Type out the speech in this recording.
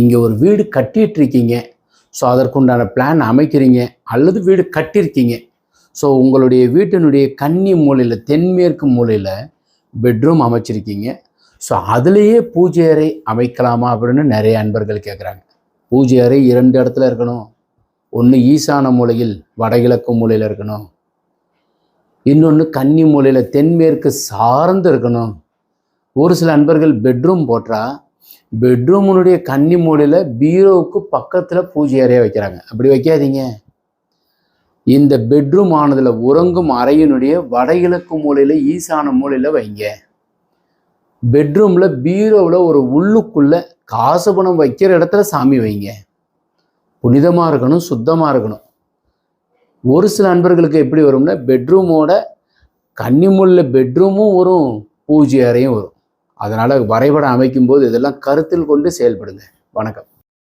இங்கே ஒரு வீடு கட்டிட்டு இருக்கீங்க, ஸோ அதற்குண்டான பிளான் அமைக்கிறீங்க, அல்லது வீடு கட்டியிருக்கீங்க. ஸோ உங்களுடைய வீட்டினுடைய கன்னி மூலையில், தென்மேற்கு மூலையில் பெட்ரூம் அமைச்சிருக்கீங்க. ஸோ அதுலேயே பூஜை அறை அமைக்கலாமா அப்படின்னு நிறைய அன்பர்கள் கேட்குறாங்க. பூஜை அறை 2 இடத்துல இருக்கணும். ஒன்று ஈசான மூலையில் வடகிழக்கு மூலையில் இருக்கணும், இன்னொன்று கன்னி மூலையில் தென்மேற்கு சார்ந்து இருக்கணும். ஒரு சில அன்பர்கள் பெட்ரூம் போட்டா பெட்ரூமுடைய கன்னி மூலையில் பீரோவுக்கு பக்கத்தில் பூஜை அறையை வைக்கிறாங்க. அப்படி வைக்காதீங்க. இந்த பெட்ரூம் ஆனதில் உறங்கும் அறையினுடைய வடகிழக்கு மூலையில் ஈசான மூலையில் வைங்க. பெட்ரூமில் பீரோவில் ஒரு உள்ளுக்குள்ளே காசு பணம் வைக்கிற இடத்துல சாமி வைங்க. புனிதமாக இருக்கணும், சுத்தமாக இருக்கணும். ஒரு சில அன்பர்களுக்கு எப்படி வரும்னா, பெட்ரூமோட கன்னிமுல்ல பெட்ரூமும் வரும், பூஜை அறையும் வரும். அதனால் வரைபடம் அமைக்கும்போது இதெல்லாம் கருத்தில் கொண்டு செயல்படுங்க. வணக்கம்.